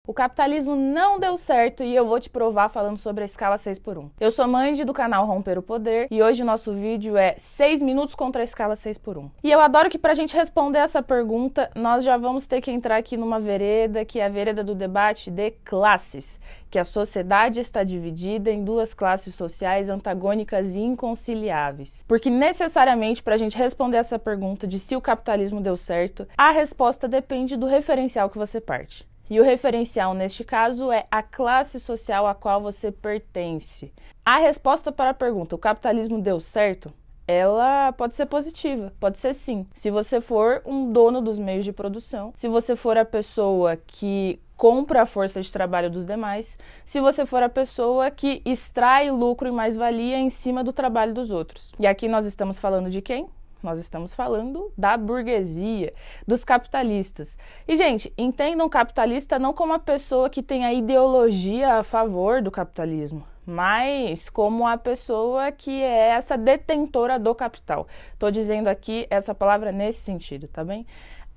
O capitalismo não deu certo e eu vou te provar falando sobre a escala 6x1. Eu sou Mandy do canal Romper o Poder e hoje o nosso vídeo é 6 minutos contra a escala 6x1. E eu adoro que pra gente responder essa pergunta, nós já vamos ter que entrar aqui numa vereda, que é a vereda do debate de classes, que a sociedade está dividida em duas classes sociais antagônicas e inconciliáveis. Porque necessariamente pra gente responder essa pergunta de se o capitalismo deu certo, a resposta depende do referencial que você parte. E o referencial, neste caso, é a classe social a qual você pertence. A resposta para a pergunta, o capitalismo deu certo? Ela pode ser positiva, pode ser sim. Se você for um dono dos meios de produção, se você for a pessoa que compra a força de trabalho dos demais, se você for a pessoa que extrai lucro e mais-valia em cima do trabalho dos outros. E aqui nós estamos falando de quem? Nós estamos falando da burguesia, dos capitalistas. E, gente, entendam capitalista não como a pessoa que tem a ideologia a favor do capitalismo, mas como a pessoa que é essa detentora do capital. Estou dizendo aqui essa palavra nesse sentido, tá bem?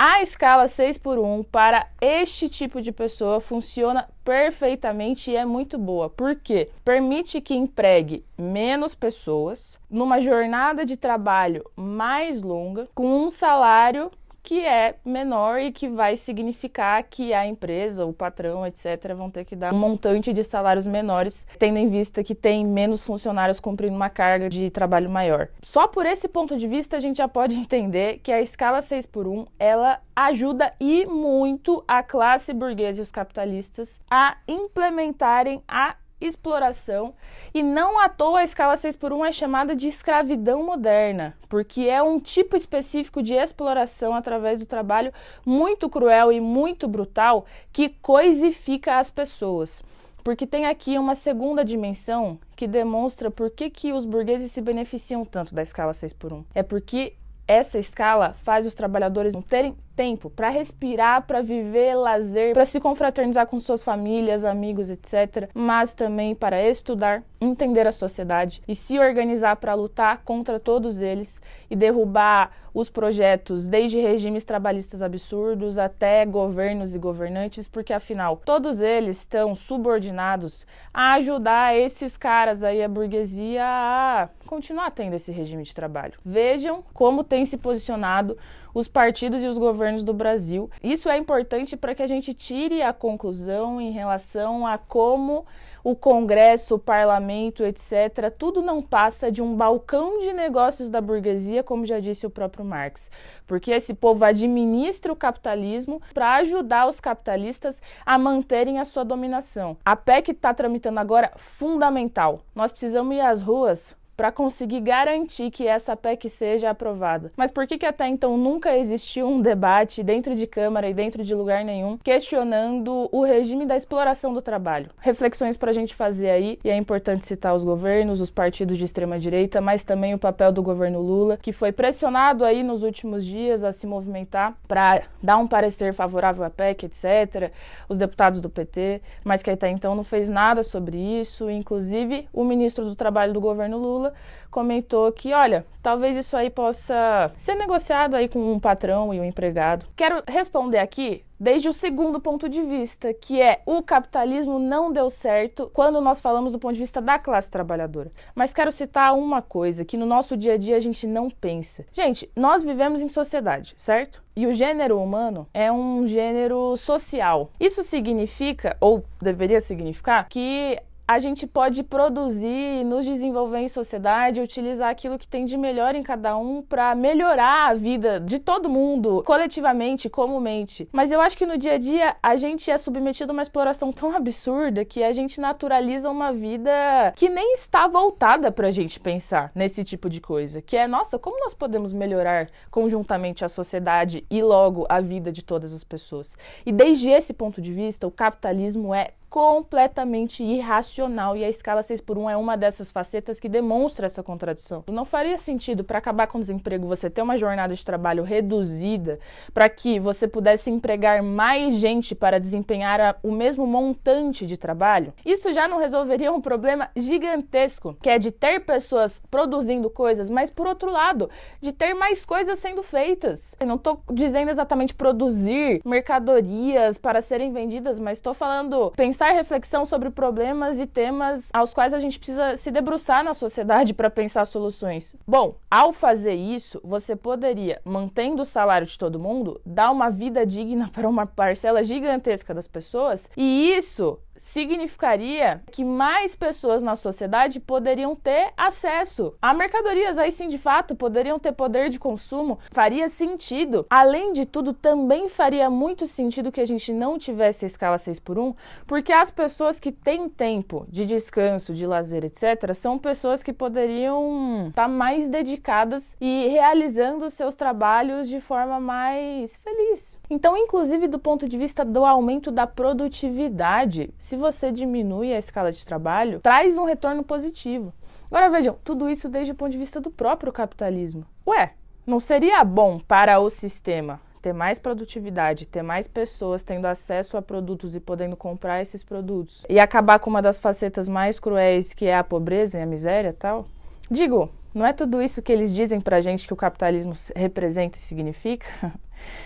A escala 6x1 para este tipo de pessoa funciona perfeitamente e é muito boa. Por quê? Permite que empregue menos pessoas numa jornada de trabalho mais longa, com um salário que é menor e que vai significar que a empresa, o patrão, etc., vão ter que dar um montante de salários menores, tendo em vista que tem menos funcionários cumprindo uma carga de trabalho maior. Só por esse ponto de vista a gente já pode entender que a escala 6x1, ela ajuda e muito a classe burguesa e os capitalistas a implementarem a exploração, e não à toa a escala 6x1 é chamada de escravidão moderna, porque é um tipo específico de exploração através do trabalho muito cruel e muito brutal que coisifica as pessoas. Porque tem aqui uma segunda dimensão que demonstra por que os burgueses se beneficiam tanto da escala 6x1. É porque essa escala faz os trabalhadores não terem tempo para respirar, para viver, lazer, para se confraternizar com suas famílias, amigos, etc., mas também para estudar, entender a sociedade e se organizar para lutar contra todos eles e derrubar os projetos, desde regimes trabalhistas absurdos até governos e governantes, porque afinal todos eles estão subordinados a ajudar esses caras aí, a burguesia, a continuar tendo esse regime de trabalho. Vejam como tem se posicionado os partidos e os governos do Brasil. Isso é importante para que a gente tire a conclusão em relação a como o Congresso, o Parlamento, etc., tudo não passa de um balcão de negócios da burguesia, como já disse o próprio Marx. Porque esse povo administra o capitalismo para ajudar os capitalistas a manterem a sua dominação. A PEC que está tramitando agora, fundamental. Nós precisamos ir às ruas para conseguir garantir que essa PEC seja aprovada. Mas por que até então nunca existiu um debate dentro de Câmara e dentro de lugar nenhum questionando o regime da exploração do trabalho? Reflexões para a gente fazer aí, e é importante citar os governos, os partidos de extrema-direita, mas também o papel do governo Lula, que foi pressionado aí nos últimos dias a se movimentar para dar um parecer favorável à PEC, etc., os deputados do PT, mas que até então não fez nada sobre isso, inclusive o ministro do Trabalho do governo Lula comentou que, olha, talvez isso aí possa ser negociado aí com um patrão e um empregado. Quero responder aqui desde o segundo ponto de vista, que é o capitalismo não deu certo quando nós falamos do ponto de vista da classe trabalhadora. Mas quero citar uma coisa que no nosso dia a dia a gente não pensa. Gente, nós vivemos em sociedade, certo? E o gênero humano é um gênero social. Isso significa, ou deveria significar, que a gente pode produzir, nos desenvolver em sociedade, utilizar aquilo que tem de melhor em cada um para melhorar a vida de todo mundo, coletivamente, comumente. Mas eu acho que no dia a dia a gente é submetido a uma exploração tão absurda que a gente naturaliza uma vida que nem está voltada para a gente pensar nesse tipo de coisa. Que é, nossa, como nós podemos melhorar conjuntamente a sociedade e logo a vida de todas as pessoas? E desde esse ponto de vista, o capitalismo é completamente irracional e a escala 6x1 é uma dessas facetas que demonstra essa contradição. Não faria sentido, para acabar com o desemprego, você ter uma jornada de trabalho reduzida para que você pudesse empregar mais gente para desempenhar o mesmo montante de trabalho? Isso já não resolveria um problema gigantesco, que é de ter pessoas produzindo coisas, mas por outro lado, de ter mais coisas sendo feitas. Eu não estou dizendo exatamente produzir mercadorias para serem vendidas, mas estou falando pensar reflexão sobre problemas e temas aos quais a gente precisa se debruçar na sociedade para pensar soluções. Bom, ao fazer isso, você poderia, mantendo o salário de todo mundo, dar uma vida digna para uma parcela gigantesca das pessoas, e isso significaria que mais pessoas na sociedade poderiam ter acesso a mercadorias, aí sim, de fato, poderiam ter poder de consumo, faria sentido. Além de tudo, também faria muito sentido que a gente não tivesse a escala 6x1, porque as pessoas que têm tempo de descanso, de lazer, etc., são pessoas que poderiam estar mais dedicadas e realizando seus trabalhos de forma mais feliz. Então, inclusive do ponto de vista do aumento da produtividade, se você diminui a escala de trabalho, traz um retorno positivo. Agora vejam, tudo isso desde o ponto de vista do próprio capitalismo. Ué, não seria bom para o sistema ter mais produtividade, ter mais pessoas tendo acesso a produtos e podendo comprar esses produtos e acabar com uma das facetas mais cruéis, que é a pobreza e a miséria e tal? Digo, não é tudo isso que eles dizem pra gente que o capitalismo representa e significa?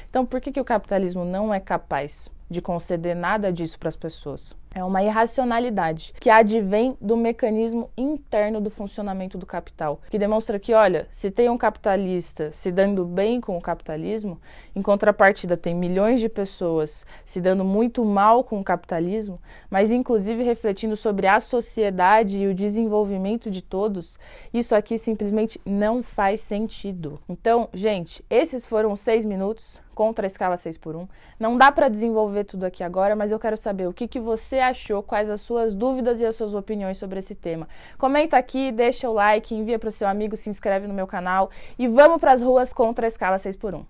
Então, por que o capitalismo não é capaz de conceder nada disso para as pessoas? É uma irracionalidade que advém do mecanismo interno do funcionamento do capital, que demonstra que, olha, se tem um capitalista se dando bem com o capitalismo, em contrapartida tem milhões de pessoas se dando muito mal com o capitalismo, mas inclusive refletindo sobre a sociedade e o desenvolvimento de todos, isso aqui simplesmente não faz sentido. Então, gente, esses foram 6 minutos contra a escala 6x1. Não dá para desenvolver tudo aqui agora, mas eu quero saber o que você achou, quais as suas dúvidas e as suas opiniões sobre esse tema. Comenta aqui, deixa o like, envia para o seu amigo, se inscreve no meu canal e vamos para as ruas contra a escala 6x1.